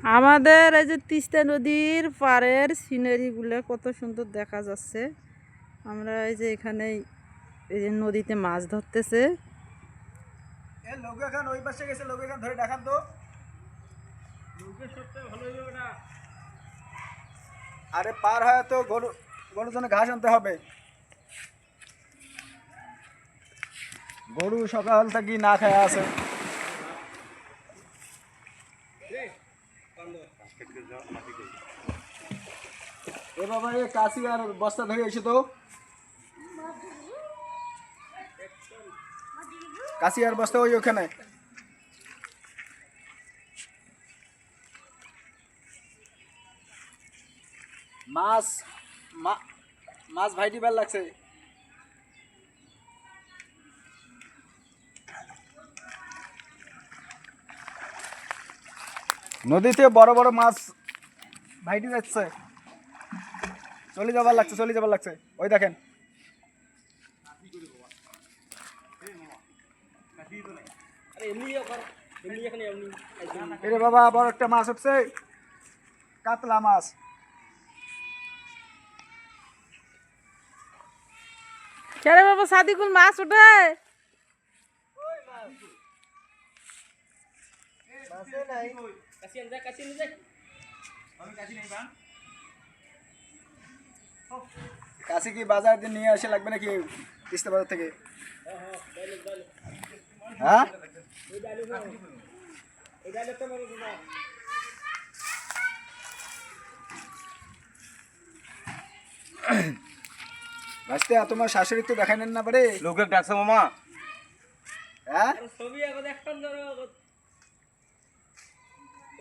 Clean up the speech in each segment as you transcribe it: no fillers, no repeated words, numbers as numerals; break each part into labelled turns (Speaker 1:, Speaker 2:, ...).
Speaker 1: আমাদের এই যে তিস্তা নদীর পাড়ের সিনারিগুলো কত সুন্দর দেখা যাচ্ছে। আমরা এই যে এখানে এই যে নদীতে মাছ ধরতেছে।
Speaker 2: ওই পাশে গেছে, ধরে দেখান তো। আরে পার হয় তো গরুর জন্য ঘাস আনতে হবে। গরু সকাল থেকে না খায় আছে। এ বাবা, এ কাশি আর বস্তা ধরে এসে তো। কাশি আর বস্তা ওই ওখানে। মাছ মাছ ভাইটি ভাল লাগছে। নদীতে বড় বড় মাছ ভাইটি যাচ্ছে। চলে যাবার লাগছে। ওই দেখেন, এরে বাবা, বড় একটা মাছ উঠছে, কাতলা মাছ।
Speaker 1: কেরে বাবা, সাদিকুল মাছ উঠে।
Speaker 2: কাশি কি বাজার দিয়ে নিয়ে আসে লাগবে নাকি তিস্তা বাজার থেকে? হ্যাঁ, ভাসতে তোমার শাশুড়ি তো দেখাই নেন না পারে।
Speaker 3: লোকে ডাকছে মামা।
Speaker 2: হ্যাঁ,
Speaker 4: ছবি এখন এখন ধরো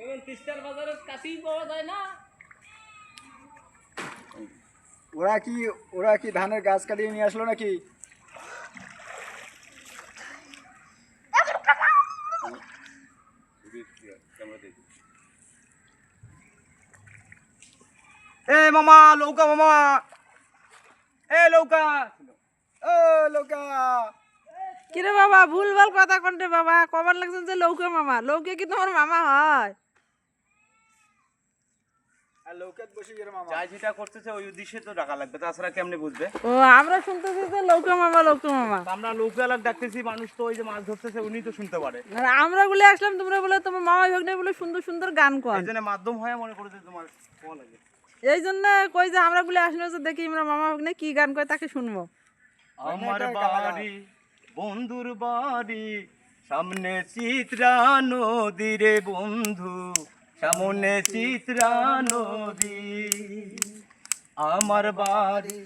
Speaker 4: এখন তিস্তার বাজারে কাছেই পাওয়া যায় না।
Speaker 2: ওরা কি ধানের গাছ কাটিয়ে নিয়ে আসলো নাকি?
Speaker 3: এ মামা, লৌকা মামা, এ লৌকা।
Speaker 2: ও লোকা,
Speaker 1: কিরে বাবা, ভুলভাল কথা কন্টে বাবা। কবার লাগছেন যে লৌকা মামা? লৌকে কি তোমার মামা হয়?
Speaker 2: আর লোকাত বসে গেল মামা।
Speaker 3: যাই যেটা করতেছে ওই উদ্দেশ্যে তো ডাকা লাগবে, তাছাড়া কেমনে বুঝবে?
Speaker 1: ও, আমরা শুনতেছি যে লৌকা মামা।
Speaker 3: আমরা লৌকা লাগ ডাকতেছি, মানুষ তো ওই যে মাছ ধরতেছে উনি তো শুনতে পারে।
Speaker 1: আর আমরা বলে আসলাম, তোমরা বলে তোমার মামা ভাগ্নে বলে সুন্দর সুন্দর গান কর।
Speaker 3: এই জন্য মাধ্যম হয়ে মনে করে যে তোমার ভালো লাগে।
Speaker 1: এই জন্য কই যে আমরা বলে আসলে যে দেখি আমরা মামা ভাগ্নে কি গান করে তাকে শুনবো।
Speaker 3: আমার বাড়ি বন্ধুর বাড়ি সামনে চিত্রা নদী রে বন্ধু, সামনে চিত্রা নদী। আমার বাড়ি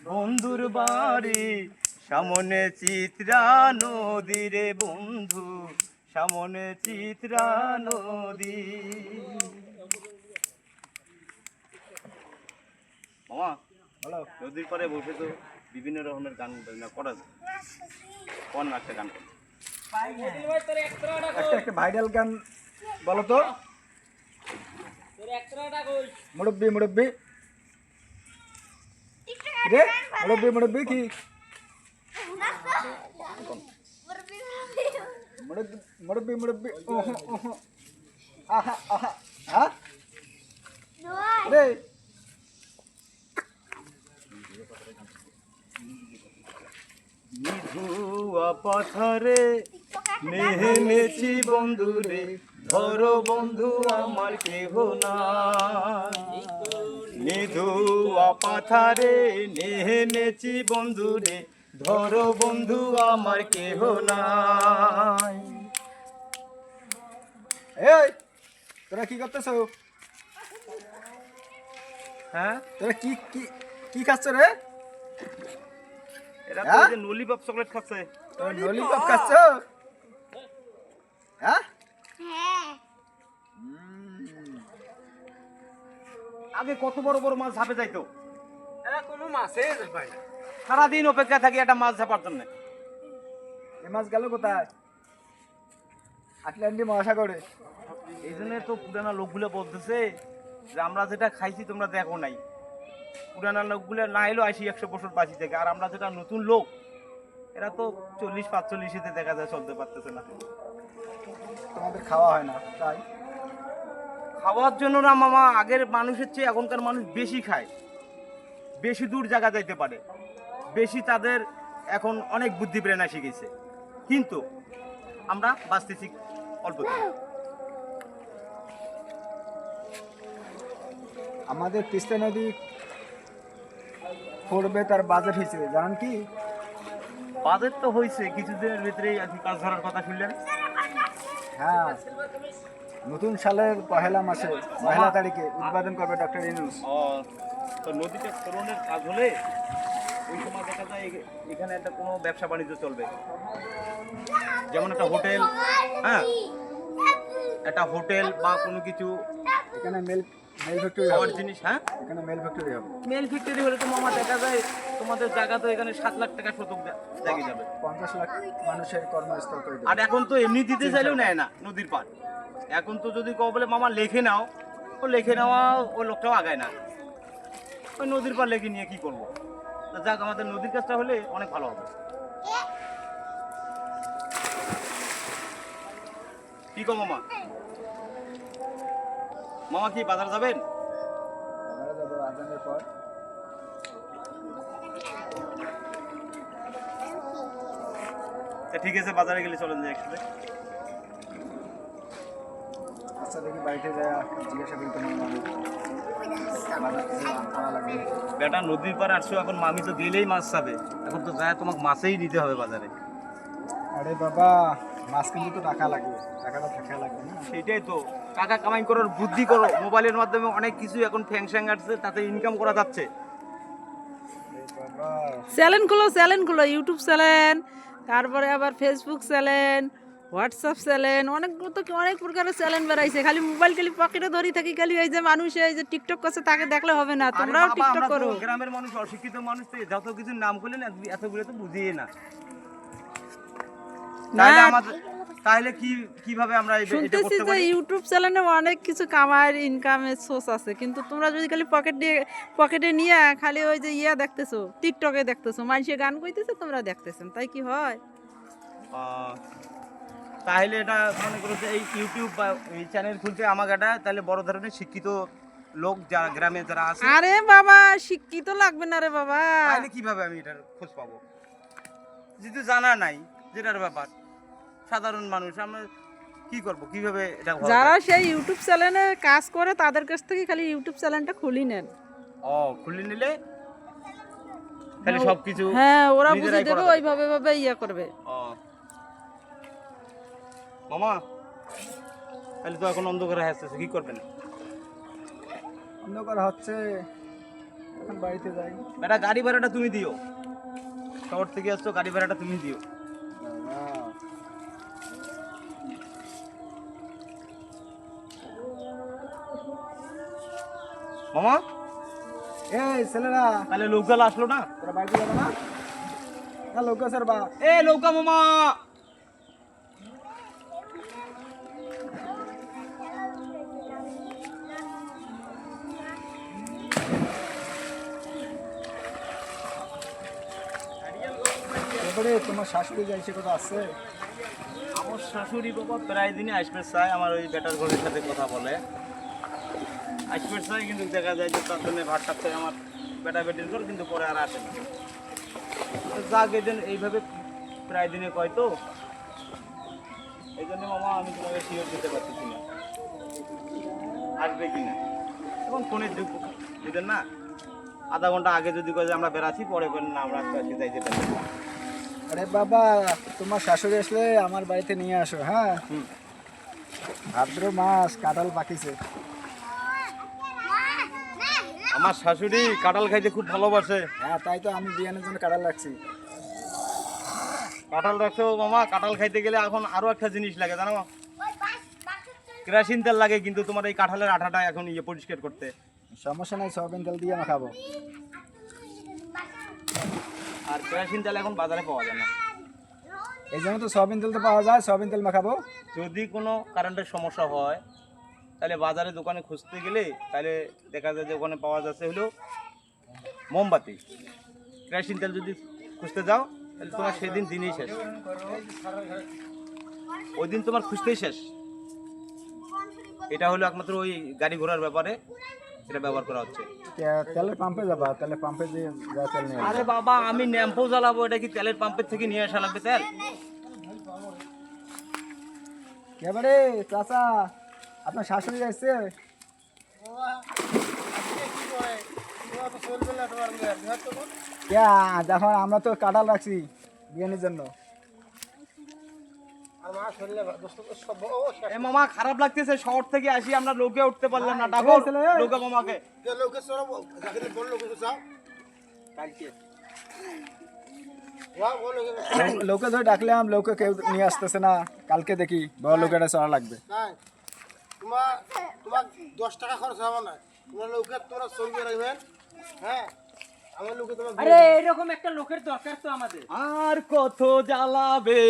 Speaker 3: বন্ধুর বাড়ি সামনে চিত্রা নদী রে বন্ধু, সামনে চিত্রা নদী। মামা
Speaker 2: হ্যালো,
Speaker 3: নদীর পাড়ে বসে তো বিভিন্ন রকমের গান বাজনা করা যায়। কোন একটা গান কর।
Speaker 4: ভাই তোর একটাটা
Speaker 2: একটা ভাইরাল গান বলো তো। মুরব্বি রে, মুরব্বি কি মুরব্বি ওহো ওহো, আহা আহা, হ্যাঁ রে।
Speaker 3: নিধুয়া পাথারে নেমেছি বন্ধুরে, ধরো বন্ধু আমার কেহ নাই। নিধুয়া পাথারে নেমেছি বন্ধুরে, ধরো বন্ধু আমার কেহ নাই।
Speaker 2: এই তোরা কি করতেছ?
Speaker 3: হ্যাঁ,
Speaker 2: তোরা কি কি কি খাচ্ছ রে?
Speaker 3: এরা তো যে ললিপপ চকলেট খাচ্ছে।
Speaker 2: তোরা ললিপপ খাচ্ছ? হ্যাঁ,
Speaker 3: আগে কত বড় বড় মাছ ঝাপে যাইতো,
Speaker 4: এরা কোনো মাছই পায় না।
Speaker 3: সারাদিন অপেক্ষা থাকি একটা মাছ ঝাপার জন্য।
Speaker 2: এই মাছ গেল কোথায়? আটলান্টিক মহাসাগরে।
Speaker 3: এই জন্য তো পুরানা লোকগুলো বলতেছে যে আমরা যেটা খাইছি তোমরা দেখো নাই। পুরানা লোকগুলো না এলো 80-100 বছর বাঁচি থেকে, আর আমরা যেটা নতুন লোক এরা তো 40-45 দেখা যায় চলতে পারতেছে না।
Speaker 2: তোমাদের খাওয়া হয় না তাই?
Speaker 3: খাওয়ার জন্য না মামা, আগের মানুষের চেয়ে এখনকার মানুষ বেশি খায়, বেশি দূর জায়গা যাইতে পারে, বেশি তাদের এখন অনেক বুদ্ধি প্রেরণা শিখেছে, কিন্তু আমরা বাঁচতেছি অল্প দিন।
Speaker 2: আমাদের তিস্তা নদী পড়বে তার বাজেট হয়েছে জানেন কি?
Speaker 3: বাজেট তো হয়েছে, কিছুদিনের ভিতরেই আর কি কাজ ধরার কথা শুনলেন।
Speaker 2: হ্যাঁ, নতুন সালের পহেলা মাসে পহেলা তারিখে উদ্বোধন করবে ডক্টর ইউনূস।
Speaker 3: ও, তো নদীতে খননের কাজ হলে ওই সময় দেখা যায় এখানে একটা কোনো ব্যবসা বাণিজ্য চলবে, যেমন একটা হোটেল, হ্যাঁ, একটা হোটেল বা কোনো কিছু
Speaker 2: এখানে মেল ফ্যাক্টরি
Speaker 3: খাওয়ার
Speaker 2: হবে,
Speaker 3: জিনিস। হ্যাঁ,
Speaker 2: এখানে মেল ফ্যাক্টরি হবে।
Speaker 3: মেল ফ্যাক্টরি হলে তো মামা দেখা যায় তোমাদের জায়গা তো এখানে 7 লাখ টাকা শতক জায়গা যাবে।
Speaker 2: 50 লাখ মানুষের কর্মস্থল করে দেবে।
Speaker 3: আর এখন তো এমনি দিতে চাইলেও নেয় না নদীর পার। এখন তো যদি কও বলে মামা লেখে নাও, ও লেখে নেওয়া ওই লোকটাও আগায় না, ওই নদীর পার লেখে নিয়ে কি করবো। তো যাক, আমাদের নদীর কাজটা হলে অনেক ভালো হবে। কি কো মামা? মামা কি বাজার যাবেন?
Speaker 2: আমরা যাবো আজানের পর।
Speaker 3: তা ঠিক আছে, বাজারে গেলে চলেন যাই একসাথে।
Speaker 2: আচ্ছা, দেখি বাড়িতে যায় জিজ্ঞাসা করি তোমার মামি বাজার থেকে পাওয়া লাগবে।
Speaker 3: বেটা নদীর পার আসছো, এখন মামি তো গেলেই মাছ পাবে, এখন তো যায় তোমাকে মাছেই নিতে হবে বাজারে।
Speaker 2: আরে বাবা, মাছ কিন্তু তো টাকা লাগবে, টাকাটা থাকা লাগবে না।
Speaker 3: সেটাই তো, টাকা কামাই করার বুদ্ধি করো, মোবাইলের মাধ্যমে অনেক কিছু এখন ফ্যাং আসছে, তাতে ইনকাম করা যাচ্ছে।
Speaker 2: আরে বাবা,
Speaker 1: চ্যানেল খুলো ইউটিউব চ্যানেল, তারপরে আবার ফেসবুক চ্যানেল, হোয়াটসঅ্যাপ চ্যানেল, অনেক প্রকারের চ্যানেল বেড়াইছে। খালি মোবাইল খালি পকেটে ধরি থাকি, খালি এই যে মানুষ এই যে টিকটক করছে তাকে দেখলে হবে না,
Speaker 3: আরে
Speaker 1: তোমরাও
Speaker 3: বাবা,
Speaker 1: টিকটক
Speaker 3: আমরা তো
Speaker 1: করো।
Speaker 3: গ্রামের মানুষ, অশিক্ষিত মানুষ, তো যত কিছু নাম করলেন এতগুলো তো বুঝিয়ে না। তাহলে আমাদের তাহলে কিভাবে আমরা এটা
Speaker 1: শুনতেছি
Speaker 3: করতে
Speaker 1: যে
Speaker 3: পারি?
Speaker 1: ইউটিউব চ্যানেলে অনেক কিছু কামার ইনকামের সোর্স আছে, কিন্তু তোমরা যদি খালি পকেটে নিয়ে খালি ওই যে দেখতেছো, টিকটকে দেখতেছো, মানুষে গান কইতেছে তোমরা দেখতেছেন, তাই কি হয়?
Speaker 3: তাহলে এটা মনে করো যে এই ইউটিউব বা এই চ্যানেল খুলতে আমাকে এটা তাহলে বড় ধরনের শিক্ষিত লোক যারা গ্রামে যারা আছে,
Speaker 1: আরে বাবা, শিক্ষিত লাগবে না রে বাবা।
Speaker 3: তাহলে কিভাবে আমি এটার খোঁজ পাবো? যেহেতু জানা নাই যেটার ব্যাপার, সাধারণ মানুষ আমরা কি করব, কিভাবে এটা ভালো
Speaker 1: যারা
Speaker 3: করে?
Speaker 1: সেই ইউটিউব চ্যানেলে কাজ করে তাদের কাছ থেকে খালি ইউটিউব চ্যানেলটা খুলি নেন।
Speaker 3: খুলে নিলে তাহলে সবকিছু
Speaker 1: হ্যাঁ, ওরা বুঝে
Speaker 3: নিজেরাই
Speaker 1: দেবে,
Speaker 3: করা যাবে।
Speaker 1: ওইভাবে ইয়া করবে।
Speaker 3: মামা, তাহলে তো এখন অন্ধকার হয়ে আসতেছে, কি করবেন?
Speaker 2: অন্ধকার হচ্ছে, এখন বাড়িতে যাই।
Speaker 3: বেটা গাড়ি ভাড়াটা তুমি দিও, শহর থেকে আসছো, গাড়ি ভাড়াটা তুমি দিও।
Speaker 2: বাবা,
Speaker 3: মামা,
Speaker 2: এই ছেলেরা,
Speaker 3: তাহলে লোকজাল আসলো না?
Speaker 2: তোরা বাড়িতে যাবে না? না, লোক আছে বা
Speaker 3: এ লৌকা মামা,
Speaker 2: এবারে তোমার শাশুড়ি যাই সে কথা আছে?
Speaker 3: আমার শাশুড়ি বাবা প্রায় দিনই আসবে চাই, আমার ওই বেটার ঘরের সাথে কথা বলে আসবে চাই, কিন্তু দেখা যায় যে তার জন্য ভাতটা চাই আমার বেটা বেটির ঘর, কিন্তু পরে আর আসে না। যাক, এদিন এইভাবে প্রায় দিনে কয় তো, এই জন্য মামা আমি তোমাকে শিওর দিতে পারতেছি না আসবে কি না। এখন ফোনে দিতেন না, আধা ঘন্টা আগে যদি কয় যে আমরা বেড়াচ্ছি, পরে করেন না আমরা আজকে যাইতে পারি।
Speaker 2: আরে বাবা, তোমার শাশুড়ি আসলে আমার বাড়িতে নিয়ে আসো। হ্যাঁ, ভাদ্র মাস, কাঁঠাল পাকিছে।
Speaker 3: আমার শাশুড়ি কাঁঠাল খাইতে খুব ভালোবাসে।
Speaker 2: হ্যাঁ, তাই তো আমি বিয়ানের জন্য কাঁঠাল রাখছি।
Speaker 3: কাঁঠাল রাখছো মামা, কাঁঠাল খাইতে গেলে এখন আরো একটা জিনিস লাগে জানো, কেরাসিন তেল লাগে, কিন্তু তোমার এই কাঁঠালের আঠাটা এখন পরিষ্কার করতে।
Speaker 2: সমস্যা নাই, সয়াবিন তেল দিয়ে আমি খাবো।
Speaker 3: আর কেরাসিন তেল এখন বাজারে পাওয়া যায় না।
Speaker 2: এই জন্য তো সয়াবিন তেল তো পাওয়া যায়, সয়াবিন তেল মাখাবো।
Speaker 3: যদি কোনো কারেন্টের সমস্যা হয় তাহলে বাজারে দোকানে খুঁজতে গেলে তাহলে দেখা যায় যে ওখানে পাওয়া যাচ্ছে হলো মোমবাতি। কেরাসিন তেল যদি খুঁজতে যাও তাহলে তোমার সেদিন দিনই শেষ, ওই দিন তোমার খুঁজতেই শেষ। এটা হলো একমাত্র ওই গাড়ি ঘোড়ার ব্যাপারে এটা ব্যবহার করা হচ্ছে।
Speaker 2: তেলের পাম্পে যাবা, তেলের পাম্পে দিয়ে যা তেল নিয়ে
Speaker 3: আরে বাবা আমি ন্যাম্পো জ্বালাবো, এটা কি তেলের পাম্পের থেকে নিয়ে আসা লাগবে তেল?
Speaker 2: এবারে চাচা আপনার শাশুড়ি আসছে? দেখো আমরা তো কাঁঠাল রাখছি বিরিয়ানির জন্য।
Speaker 3: এ মামা খারাপ লাগতেছে, শহর থেকে আসি আমরা লোকে উঠতে পারলাম না, ডাকো লোকে মামাকে।
Speaker 2: লোকে ধরে ডাকলাম, লোকে কেউ নিয়ে আসতেছে না। কালকে দেখি বড় লোকেরা চড়া লাগবে।
Speaker 5: তোমার 10 টাকা খরচ হবে না, তোমার লোকের তোমরা চলবে রাখবেন। হ্যাঁ আমার লোকে তোমার
Speaker 4: আরে এরকম একটা লোকের দরকার তো আমাদের।
Speaker 3: আর কত জ্বালাবে,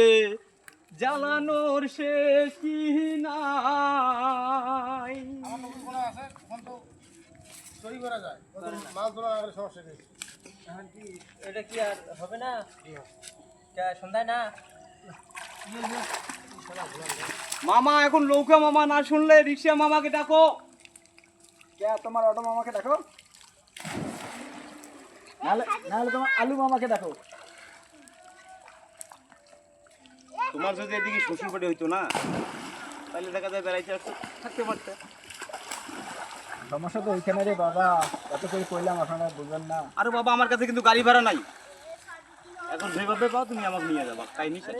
Speaker 3: জ্বালানোর শেষ কি নাই।
Speaker 5: আমার লোকের কোনো আছে তখন তো চুরি করা যায়, মাছ ধরা গেলে সমস্যা নেই।
Speaker 4: এটা কি আর হবে না? সন্ধ্যায় না
Speaker 3: মামা এখন লৌকা মামা না শুনলে রিক্সা মামাকে ডাকো।
Speaker 2: তোমার অটো মামাকে দেখো, নাহলে তোমার আলু মামাকে দেখো।
Speaker 3: তোমার যদি এদিকে শ্বশুর বাড়ি হইতো না তাহলে দেখা যায় বেড়াইতে আসতে থাকতে পারতে।
Speaker 2: সমস্যা তো ওইখানে রে বাবা, কত করে কইলাম আপনারা বুঝবেন না।
Speaker 3: আরে বাবা আমার কাছে কিন্তু গাড়ি ভাড়া নাই, এখন যেভাবে পাও তুমি আমাকে নিয়ে যাবা, তাই নিছে।